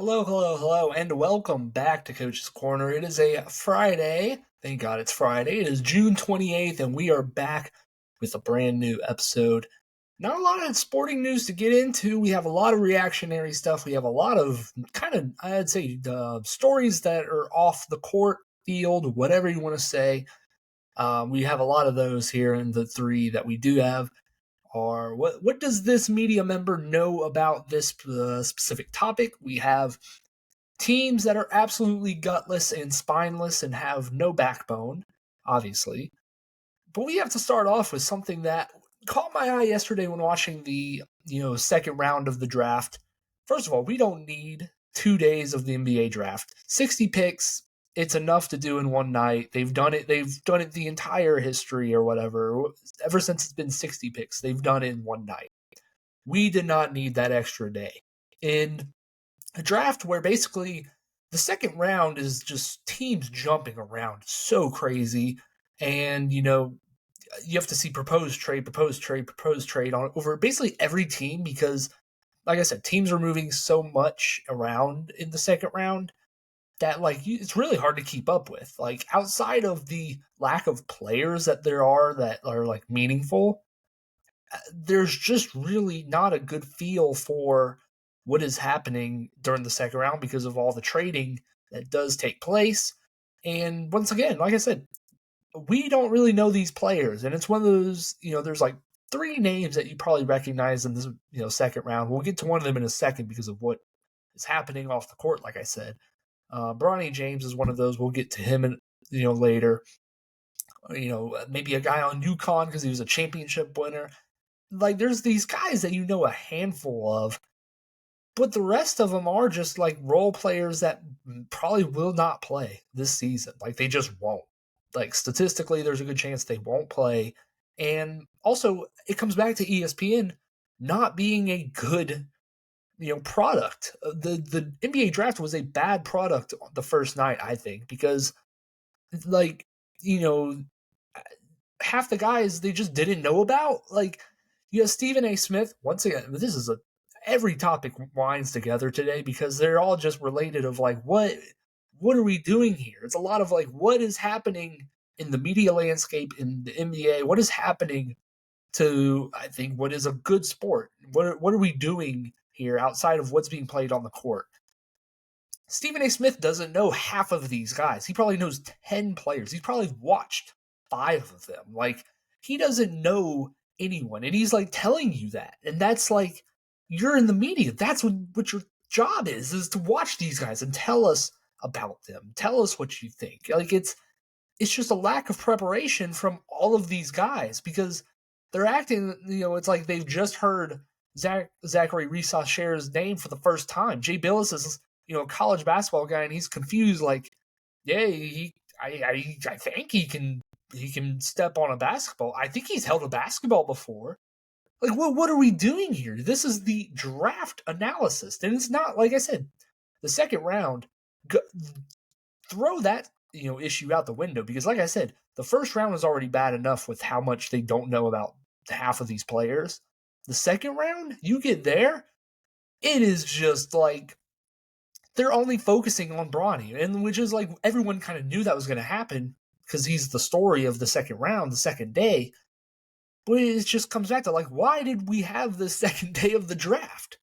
Hello, hello, hello, and welcome back to Coach's Corner. It is a Friday. Thank God it's Friday. It is June 28th, and we are back with a brand new episode. Not a lot of sporting news to get into. We have a lot of reactionary stuff. We have a lot of I'd say, stories that are off the court, field, whatever you want to say. We have a lot of those here, and the three that we do have are what does this media member know about this specific topic? We have teams that are absolutely gutless and spineless and have no backbone, obviously. But we have to start off with something that caught my eye yesterday when watching the second round of the draft. First of all, we don't need 2 days of the NBA draft. 60 picks, it's enough to do in one night. They've done it. They've done it the entire history or whatever. Ever since it's been 60 picks, they've done it in one night. We did not need that extra day. In a draft where basically the second round is just teams jumping around so crazy, and you have to see proposed trade, proposed trade, proposed trade on over basically every team because, like I said, teams are moving so much around in the second round that it's really hard to keep up with. Like outside of the lack of players that are like meaningful, there's just really not a good feel for what is happening during the second round because of all the trading that does take place. And once again, like I said, we don't really know these players. And it's one of those, there's like three names that you probably recognize in this, second round. We'll get to one of them in a second because of what is happening off the court, like I said. Bronny James is one of those. We'll get to him later. Maybe a guy on UConn because he was a championship winner. Like there's these guys that a handful of, but the rest of them are just like role players that probably will not play this season. Like they just won't. Like statistically, there's a good chance they won't play. And also, it comes back to ESPN not being a good, product. The NBA draft was a bad product the first night, I think, because like you know half the guys they just didn't know about. Like you have Stephen A. Smith. Once again, every topic winds together today because they're all just related of like what are we doing here? It's a lot of like what is happening in the media landscape in the NBA? What is happening to I think what is a good sport? What are we doing here outside of what's being played on the court? Stephen A. Smith doesn't know half of these guys. He probably knows 10 players. He's probably watched 5 of them. Like, he doesn't know anyone. And he's like telling you that. And that's like, you're in the media. That's what your job is to watch these guys and tell us about them. Tell us what you think. Like, it's just a lack of preparation from all of these guys because they're acting, it's like they've just heard Zachary Resacher's name for the first time. Jay Billis is a college basketball guy, and he's confused. Like, yeah, I think he can step on a basketball. I think he's held a basketball before. Like, what are we doing here? This is the draft analysis, and it's not like I said. The second round, throw that issue out the window because, like I said, the first round is already bad enough with how much they don't know about half of these players. The second round, you get there, it is just like they're only focusing on Bronny, and which is like everyone kind of knew that was going to happen because he's the story of the second round, the second day. But it just comes back to like, why did we have the second day of the draft?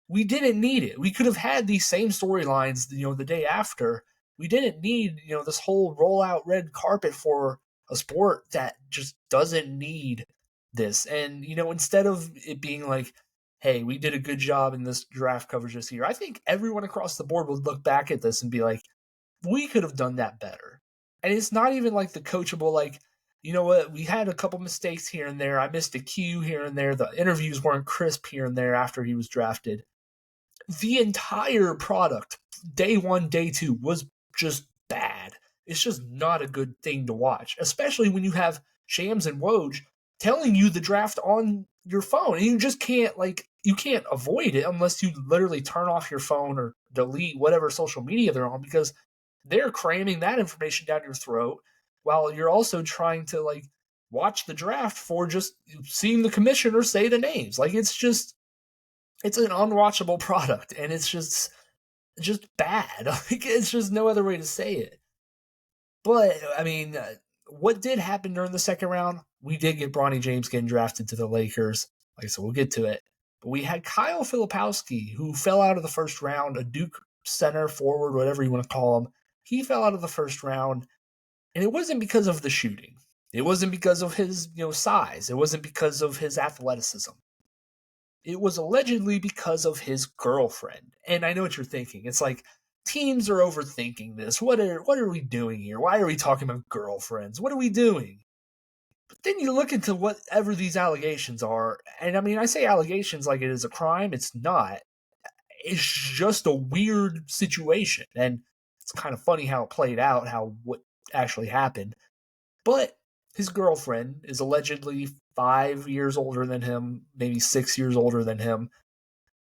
We didn't need it. We could have had these same storylines, the day after. We didn't need, this whole rollout red carpet for a sport that just doesn't need this. And, instead of it being like, hey, we did a good job in this draft coverage this year, I think everyone across the board would look back at this and be like, we could have done that better. And it's not even like the coachable, like, you know what, we had a couple mistakes here and there. I missed a cue here and there. The interviews weren't crisp here and there after he was drafted. The entire product, day one, day two, was just bad. It's just not a good thing to watch, especially when you have Shams and Woj telling you the draft on your phone. And you just can't, you can't avoid it unless you literally turn off your phone or delete whatever social media they're on because they're cramming that information down your throat while you're also trying to, watch the draft for just seeing the commissioner say the names. Like, it's an unwatchable product, and it's just just bad. Like, it's just no other way to say it. But I mean, what did happen during the second round? We did get Bronny James getting drafted to the Lakers. Like I said, we'll get to it. But we had Kyle Filipowski, who fell out of the first round, a Duke center, forward, whatever you want to call him. He fell out of the first round, and it wasn't because of the shooting. It wasn't because of his, size. It wasn't because of his athleticism. It was allegedly because of his girlfriend. And I know what you're thinking. It's like, teams are overthinking this. What are we doing here? Why are we talking about girlfriends? What are we doing? But then you look into whatever these allegations are, and I mean, I say allegations like it is a crime. It's not. It's just a weird situation, and it's kind of funny how it played out, what actually happened. But his girlfriend is allegedly 5 years older than him, maybe 6 years older than him.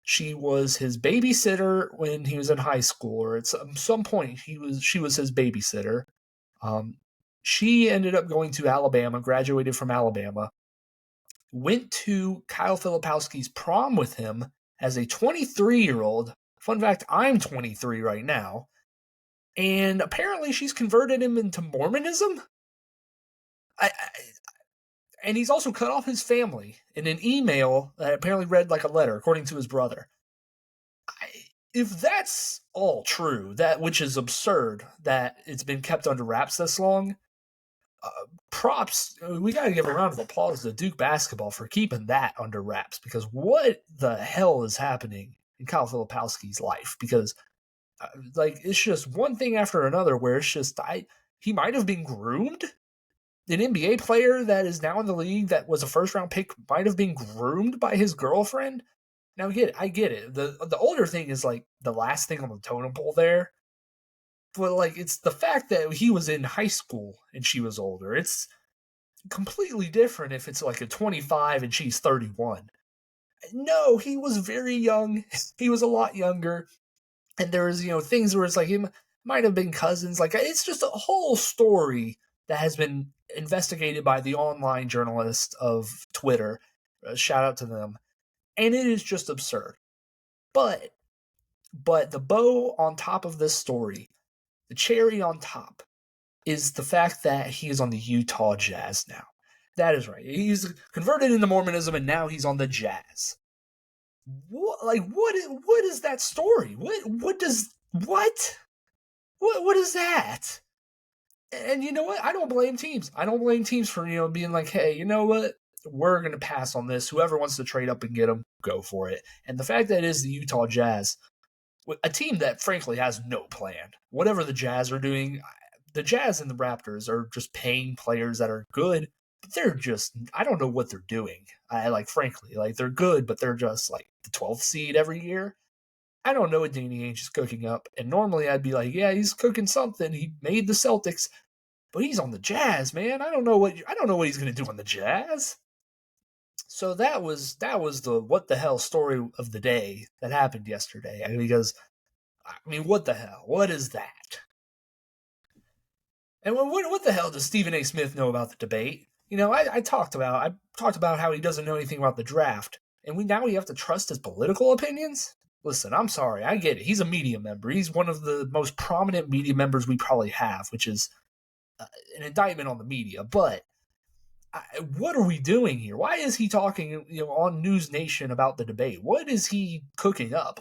She was his babysitter when he was in high school, or at some point she was his babysitter. She ended up going to Alabama, graduated from Alabama, went to Kyle Filipowski's prom with him as a 23-year-old. Fun fact, I'm 23 right now. And apparently she's converted him into Mormonism. And he's also cut off his family in an email that apparently read like a letter, according to his brother. If that's all true, which is absurd that it's been kept under wraps this long, props. We got to give a round of applause to Duke basketball for keeping that under wraps, because what the hell is happening in Kyle Filipowski's life? Because it's just one thing after another where it's just he might have been groomed. An NBA player that is now in the league that was a first round pick might have been groomed by his girlfriend. Now I get it. The older thing is like the last thing on the totem pole there. But like, it's the fact that he was in high school and she was older. It's completely different if it's like a 25 and she's 31. No, he was very young. He was a lot younger. And there was, things where it's like he might have been cousins. Like, it's just a whole story that has been investigated by the online journalists of Twitter. Shout out to them. And it is just absurd. But the bow on top of this story, the cherry on top, is the fact that he is on the Utah Jazz now. That is right. He's converted into Mormonism, and now he's on the Jazz. What is that story? What is that? And you know what? I don't blame teams. I don't blame teams for, being like, hey, you know what? We're going to pass on this. Whoever wants to trade up and get him, go for it. And the fact that it is the Utah Jazz, a team that frankly has no plan. Whatever the Jazz are doing, the Jazz and the Raptors are just paying players that are good, but they're just, I don't know what they're doing. Frankly, they're good, but they're just like the 12th seed every year. I don't know what Danny Ainge is cooking up. And normally I'd be like, yeah, he's cooking something. He made the Celtics, but he's on the Jazz, man. I don't know what he's going to do on the Jazz. So that was the what the hell story of the day that happened yesterday. Because what the hell? What is that? And what the hell does Stephen A. Smith know about the debate? I talked about how he doesn't know anything about the draft, and we have to trust his political opinions. Listen, I'm sorry, I get it. He's a media member. He's one of the most prominent media members we probably have, which is an indictment on the media. But what are we doing here? Why is he talking, on News Nation about the debate? What is he cooking up?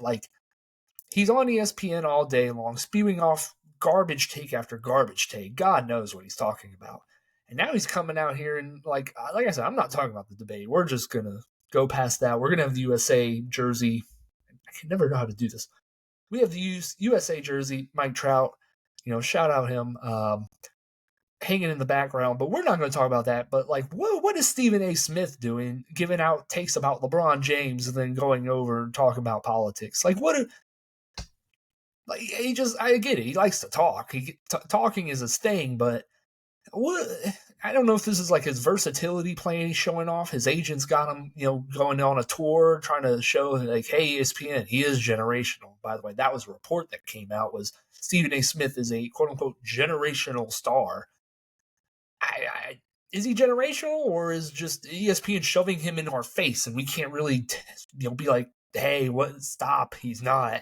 He's on ESPN all day long, spewing off garbage take after garbage take. God knows what he's talking about. And now he's coming out here and, like I said, I'm not talking about the debate. We're just going to go past that. We're going to have the USA jersey. I can never know how to do this. We have the USA jersey, Mike Trout. Shout out him. Hanging in the background, but we're not going to talk about that. But what is Stephen A. Smith doing, giving out takes about LeBron James and then going over and talking about politics? I get it. He likes to talk. Talking is his thing, but I don't know if this is like his versatility playing, he's showing off. His agents got him, going on a tour, trying to show like, hey, ESPN, he is generational. By the way, that was a report that came out, was Stephen A. Smith is a quote unquote generational star. Is he generational, or is just ESPN shoving him in our face and we can't really, be like, hey, what? Stop. He's not.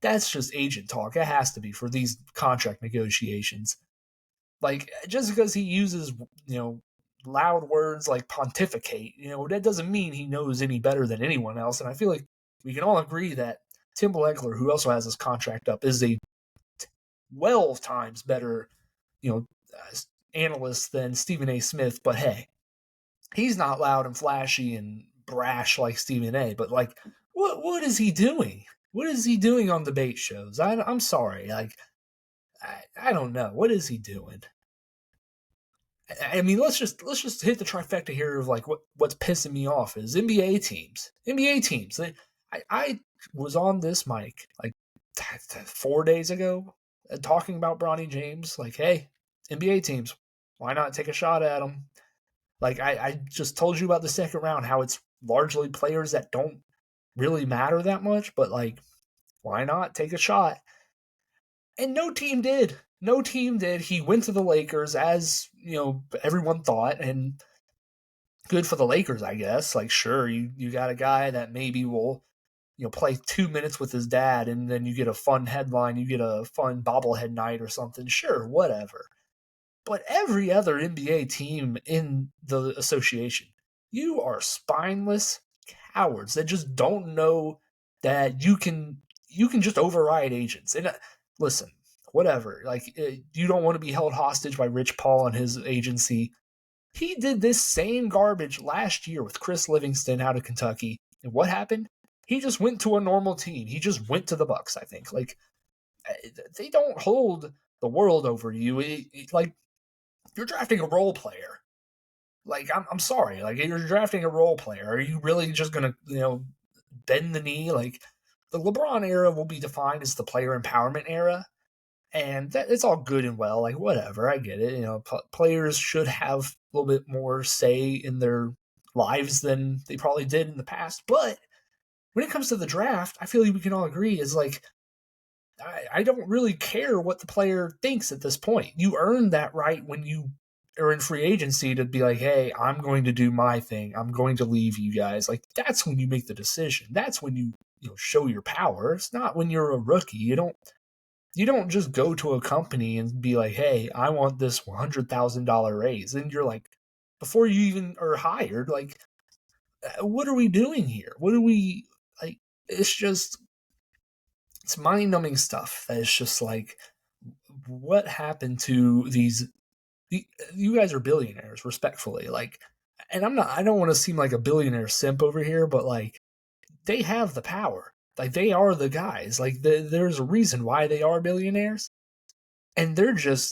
That's just agent talk. It has to be for these contract negotiations. Like, just because he uses, loud words like pontificate, that doesn't mean he knows any better than anyone else. And I feel like we can all agree that Tim Legler, who also has his contract up, is a 12 times better, analyst than Stephen A. Smith. But hey, he's not loud and flashy and brash like Stephen A. But like, what is he doing? What is he doing on debate shows? I'm sorry, like, I don't know. What is he doing? I mean, let's just hit the trifecta here of like what's pissing me off is NBA teams. I was on this mic like 4 days ago talking about Bronny James. Like, hey, NBA teams, why not take a shot at him? Like, I just told you about the second round, how it's largely players that don't really matter that much, but like, why not take a shot? And no team did. No team did. He went to the Lakers, as everyone thought, and good for the Lakers, I guess. Like, sure, you got a guy that maybe will play 2 minutes with his dad, and then you get a fun headline, you get a fun bobblehead night or something. Sure, whatever. But every other NBA team in the association, you are spineless cowards that just don't know that you can just override agents. And listen, whatever. Like, you don't want to be held hostage by Rich Paul and his agency. He did this same garbage last year with Chris Livingston out of Kentucky. And what happened? He just went to a normal team. He just went to the Bucks, I think. Like, they don't hold the world over you. Like, you're drafting a role player. Like, I'm sorry. Like, you're drafting a role player. Are you really just going to, bend the knee? Like, the LeBron era will be defined as the player empowerment era. And it's all good and well. Like, whatever, I get it. Players should have a little bit more say in their lives than they probably did in the past. But when it comes to the draft, I feel like we can all agree is like, I don't really care what the player thinks at this point. You earn that right when you are in free agency to be like, hey, I'm going to do my thing. I'm going to leave you guys. Like, that's when you make the decision. That's when you show your power. It's not when you're a rookie. You don't just go to a company and be like, hey, I want this $100,000 raise. And you're like, before you even are hired, like, what are we doing here? What are we, like, it's mind-numbing stuff that is just like, what happened to these, you guys are billionaires, respectfully. Like, and I don't want to seem like a billionaire simp over here, but like, they have the power. Like, they are the guys. Like, there's a reason why they are billionaires. And they're just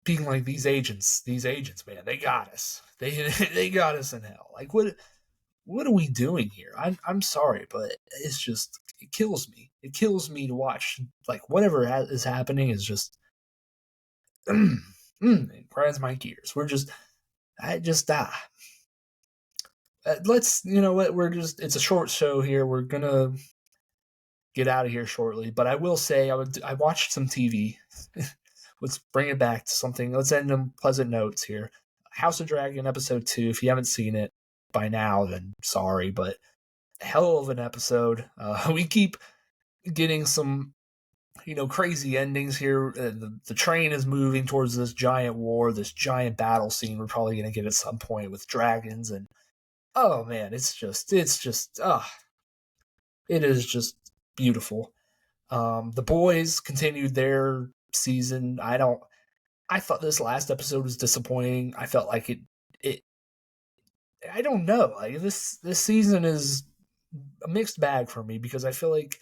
being like, these agents, man, they got us. They got us in hell. Like, what are we doing here? I'm sorry, but it's just, it kills me. It kills me to watch. Like, whatever is happening is just, it grinds my gears. Let's, it's a short show here. We're gonna get out of here shortly, but I will say I watched some TV. Let's bring it back to something. Let's end on pleasant notes here. House of Dragon episode 2. If you haven't seen it by now, then sorry, but hell of an episode. We keep getting some, crazy endings here. The train is moving towards this giant war, this giant battle scene we're probably going to get at some point with dragons. And oh man, it is just beautiful. The boys continued their season. I thought this last episode was disappointing. I felt like it I don't know. Like, this season is a mixed bag for me because I feel like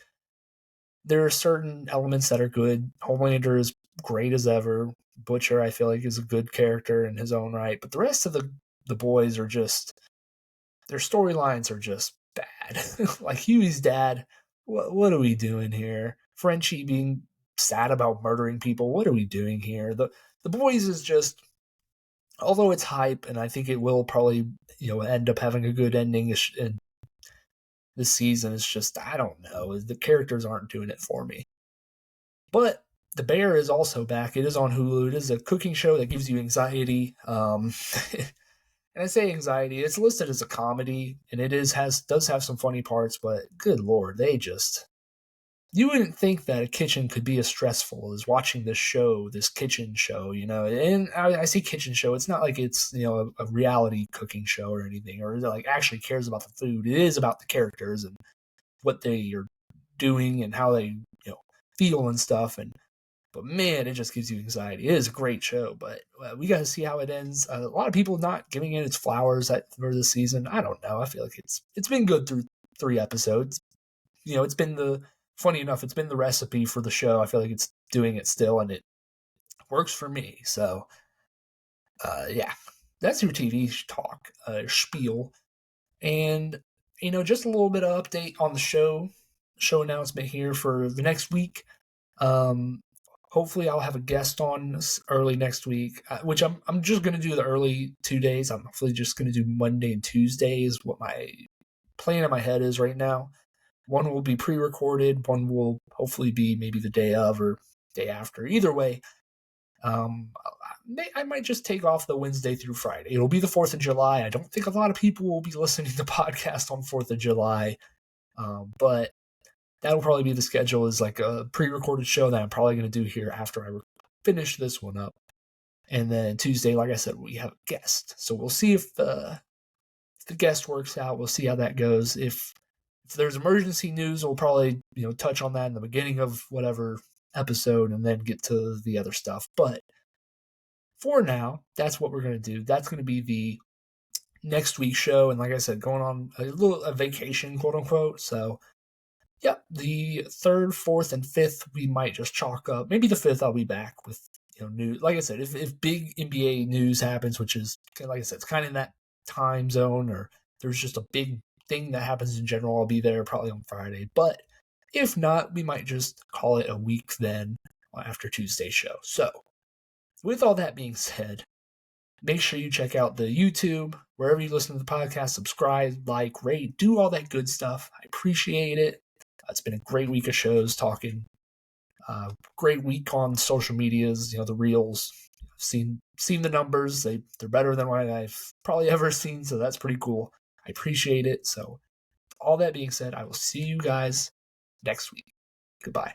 there are certain elements that are good. Homelander is great as ever. Butcher, I feel like, is a good character in his own right. But the rest of the boys are just, their storylines are just bad. Like, Huey's dad, what are we doing here? Frenchie being sad about murdering people. What are we doing here? The boys is just, although it's hype, and I think it will probably end up having a good ending in this season, it's just, I don't know. The characters aren't doing it for me. But The Bear is also back. It is on Hulu. It is a cooking show that gives you anxiety. And I say anxiety, it's listed as a comedy, and it does have some funny parts, but good lord, they just you wouldn't think that a kitchen could be as stressful as watching this show, this kitchen show, And I say kitchen show, it's not like it's, a reality cooking show or anything, or like actually cares about the food. It is about the characters and what they are doing and how they, feel and stuff. But man, it just gives you anxiety. It is a great show, but we got to see how it ends. A lot of people not giving it its flowers for this season. I don't know. I feel like it's been good through 3 episodes. It's been funny enough, it's been the recipe for the show. I feel like it's doing it still, and it works for me. So, yeah, that's your TV talk spiel, and just a little bit of update on the show announcement here for the next week. Hopefully, I'll have a guest on early next week, which I'm just gonna do the early 2 days. I'm hopefully just gonna do Monday and Tuesday is what my plan in my head is right now. One will be pre-recorded. One will hopefully be maybe the day of or day after. Either way, I might just take off the Wednesday through Friday. It'll be the 4th of July. I don't think a lot of people will be listening to podcast on 4th of July, but that'll probably be the schedule, is like a pre-recorded show that I'm probably going to do here after I finish this one up. And then Tuesday, like I said, we have a guest. So we'll see if the guest works out. We'll see how that goes. If there's emergency news, we'll probably touch on that in the beginning of whatever episode and then get to the other stuff. But for now, that's what we're going to do. That's going to be the next week's show. And like I said, going on a vacation, quote unquote. So yep, the 3rd, 4th, and 5th we might just chalk up. Maybe the 5th I'll be back with news. Like I said, if big NBA news happens, which is, like I said, it's kind of in that time zone, or there's just a big thing that happens in general, I'll be there probably on Friday. But if not, we might just call it a week then after Tuesday's show. So with all that being said, make sure you check out the YouTube, wherever you listen to the podcast, subscribe, like, rate, do all that good stuff. I appreciate it. It's been a great week of shows talking. Great week on social medias, the reels. I've seen the numbers. They're better than what I've probably ever seen, so that's pretty cool. I appreciate it. So all that being said, I will see you guys next week. Goodbye.